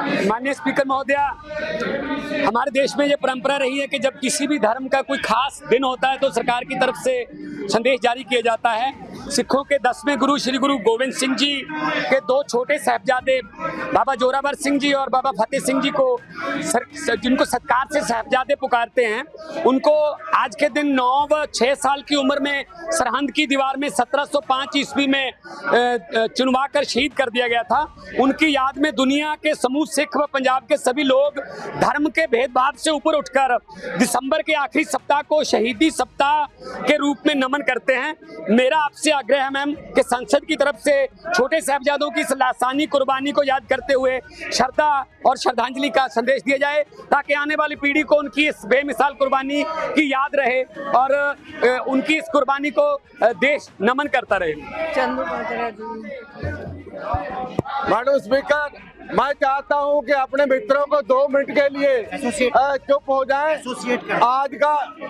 माननीय स्पीकर महोदया, हमारे देश में ये परंपरा रही है कि जब किसी भी धर्म का कोई खास दिन होता है तो सरकार की तरफ से संदेश जारी किया जाता है। सिखों के 10वें गुरु श्री गुरु गोविंद सिंह जी के 2 छोटे साहिबजादे बाबा जोरावर सिंह जी और बाबा फतेह सिंह जी को जिनको सत्कार से साहिबजादे पुकारते हैं, उनको आज के दिन 9 व 6 साल की उम्र में सरहंद की दीवार में 1705 ईस्वी में चुनवा कर शहीद कर दिया गया था। उनकी याद में दुनिया के समूह सिख व पंजाब के सभी लोग धर्म के भेदभाव से ऊपर उठकर दिसंबर के आखिरी सप्ताह को शहीदी सप्ताह के रूप में नमन करते हैं। मेरा आपसे आग्रह है मैम कि संसद की तरफ से छोटे साहिबजादों की लासानी कुर्बानी को याद करते हुए श्रद्धा और श्रद्धांजलि का संदेश दिया जाए, ताकि आने वाली पीढ़ी को उनकी इस बेमिसाल कुर्बानी की याद रहे और उनकी इस कुर्बानी को देश नमन करता रहे। मैडम स्पीकर, मैं चाहता हूं कि अपने मित्रों को 2 मिनट के लिए चुप हो जाएं।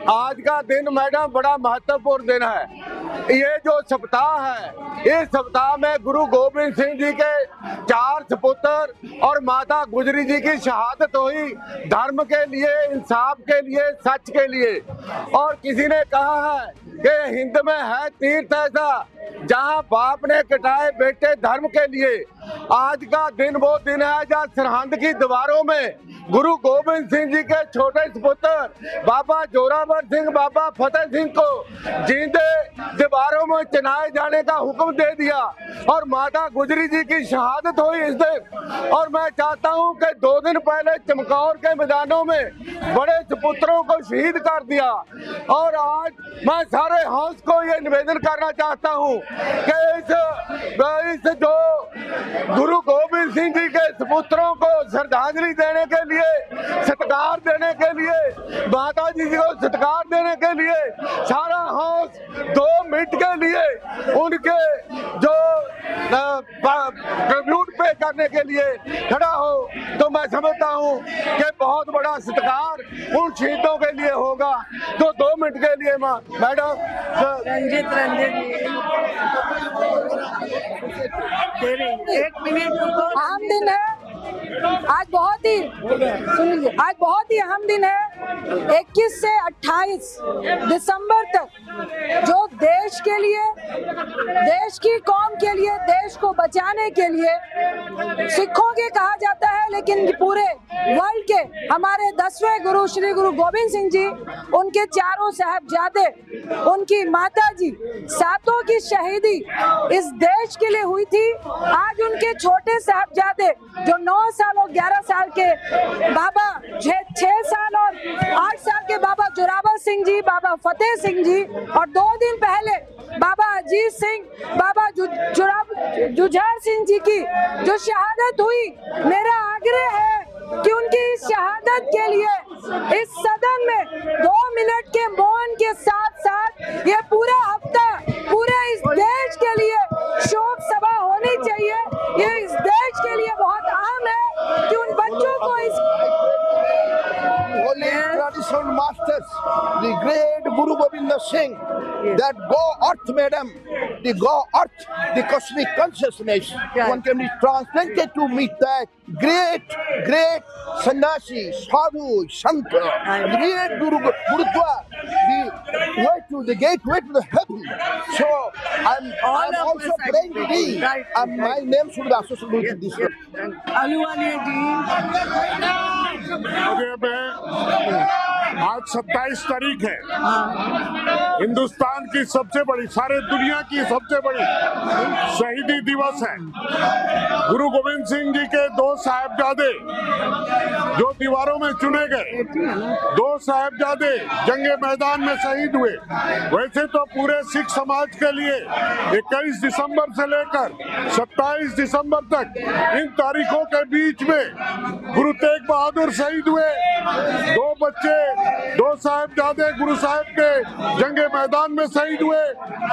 आज का दिन मैडम बड़ा महत्वपूर्ण दिन है। ये जो सप्ताह है, इस सप्ताह में गुरु गोविंद सिंह जी के 4 सपुत्र और माता गुजरी जी की शहादत हुई, धर्म के लिए, इंसाफ के लिए, सच के लिए। और किसी ने कहा है कि हिंद में है तीर्थ ऐसा जहां बाप ने कटाए बेटे धर्म के लिए। आज का दिन वो दिन है जहाँ सरहंद की दीवारों में गुरु गोविंद सिंह जी के छोटे पुत्र बाबा जोरावर सिंह, बाबा फतेह सिंह को जींदे दीवारों में चिनाए जाने का हुक्म दे दिया और माता गुजरी जी की शहादत हुई इस दिन। और मैं चाहता हूं कि 2 दिन पहले चमकौर के मैदानों में बड़े सपुत्रों को शहीद कर दिया। और आज मैं सारे हाउस को ये निवेदन करना चाहता हूं कि इस जो गुरु गोविंद सिंह जी के सपुत्रों को श्रद्धांजलि देने के लिए, सत्कार देने के लिए, माता जी को सत्कार देने के लिए सारा हाउस 2 मिनट के लिए उनके जो ट्रिब्यूट पे करने के लिए खड़ा हो, तो मैं समझता हूँ कि बहुत बड़ा सत्कार उन शहीदों के लिए होगा। तो 2 मिनट के लिए मैडम रंजित एक मिनट अहम दिन है। आज बहुत ही अहम दिन है। 21 से 28 दिसंबर तक जो देश के लिए, देश की कौम के लिए, देश को बचाने के लिए सिखों के कहा जाता है, लेकिन पूरे वर्ल्ड के हमारे 10वें गुरु श्री गुरु गोविंद सिंह जी, उनके 4 साहिबजादे, उनकी माता जी, 7 की शहीदी इस देश के लिए हुई थी। आज उनके छोटे साहिबजादे जो 9 साल और 11 साल के बाबा, 6 साल और 8 साल के बाबा जोरावर सिंह जी, बाबा फतेह सिंह जी, और 2 दिन पहले बाबा अजीत सिंह, बाबा जुझार सिंह जी की जो शहादत हुई, मेरा आग्रह है कि उनकी इस शहादत के लिए इस सदन में 2 मिनट के मौन के साथ साथ ये पूरा हफ्ता पूरे इस देश के लिए शोक सभा होनी चाहिए। ये इस देश के लिए बहुत अहम है कि उन बच्चों को इस Holy traditional masters, the great Guru Gobind Singh, that go earth, madam, the go earth, the cosmic consciousness. One can be translated to meet that great sannyasi, sadhu, santa, the great Gurudwara, the gateway to the heaven. So I'm also praying to thee, and my name should be associated with this. आज 27 तारीख है, हिंदुस्तान की सबसे बड़ी, सारे दुनिया की सबसे बड़ी शहीदी दिवस है। गुरु गोविंद सिंह जी के 2 साहिबजादे जो दीवारों में चुने गए, 2 साहिबजादे जंगे मैदान में शहीद हुए। वैसे तो पूरे सिख समाज के लिए 21 दिसंबर से लेकर 27 दिसंबर तक इन तारीखों के बीच में गुरु तेग बहादुर शहीद हुए, 2 बच्चे, 2 साहिबजादे गुरु साहिब के जंगे मैदान में शहीद हुए,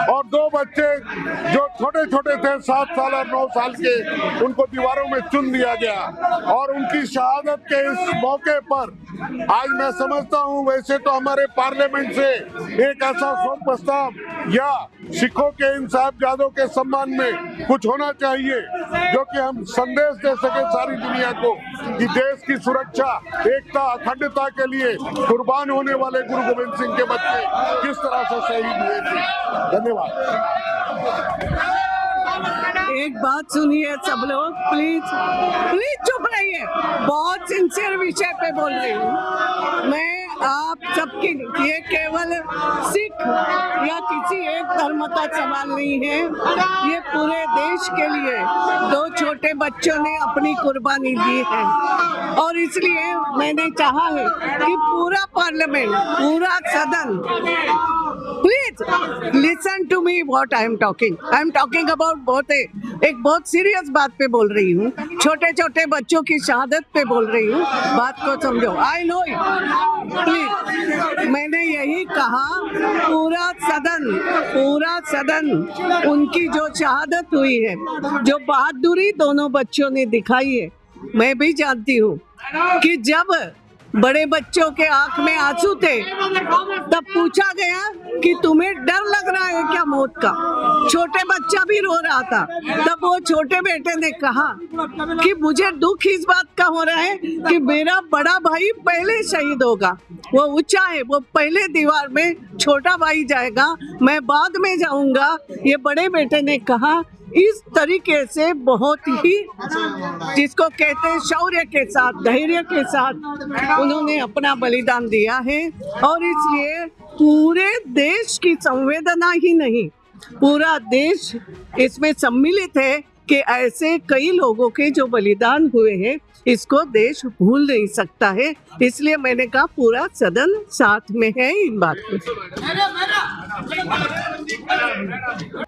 और 2 बच्चे जो छोटे छोटे थे, 7 साल और 9 साल के, उनको दीवारों में चुन दिया गया। और उनकी शहादत के इस मौके पर आज मैं समझता हूं, वैसे तो हमारे पार्लियामेंट से एक ऐसा शोक प्रस्ताव या सिखों के इन साहिबजादों के सम्मान में कुछ होना चाहिए, जो कि हम संदेश दे सके सारी दुनिया को कि देश की सुरक्षा, एकता, अखंडता के लिए कुर्बान होने वाले गुरु गोविंद सिंह के बच्चे किस तरह से शहीद हुए थे। धन्यवाद। एक बात सुनिए सब लोग, प्लीज प्लीज चुप रहिए। बहुत सिंसियर विषय पे बोल रही हूँ मैं। आप सबकी, ये केवल सिख या किसी एक धर्म का सवाल नहीं है, ये पूरे देश के लिए दो छोटे बच्चों ने अपनी कुर्बानी दी है। और इसलिए मैंने चाहा है कि पूरा पार्लियामेंट, पूरा सदन, please listen to me what I am talking about एक बहुत सीरियस बात पे बोल रही हूँ, छोटे छोटे बच्चों की शहादत पे बोल रही हूँ। बात को समझो, आई नो इट। प्लीज, मैंने यही कहा, पूरा सदन उनकी जो शहादत हुई है, जो बहादुरी दोनों बच्चों ने दिखाई है, मैं भी जानती हूँ कि जब बड़े बच्चों के आंख में आंसू थे तब पूछा गया कि तुम्हें डर लग रहा है क्या मौत का। छोटे बच्चा भी रो रहा था, तब वो छोटे बेटे ने कहा कि मुझे दुख इस बात का हो रहा है कि मेरा बड़ा भाई पहले शहीद होगा। वो ऊंचा है, वो पहले दीवार में, छोटा भाई जाएगा, मैं बाद में जाऊंगा। ये बड़े बेटे ने कहा। इस तरीके से बहुत ही, जिसको कहते हैं शौर्य के साथ, धैर्य के साथ उन्होंने अपना बलिदान दिया है। और इसलिए पूरे देश की संवेदना ही नहीं, पूरा देश इसमें सम्मिलित है कि ऐसे कई लोगों के जो बलिदान हुए हैं, इसको देश भूल नहीं सकता है। इसलिए मैंने कहा पूरा सदन साथ में है इन बात में।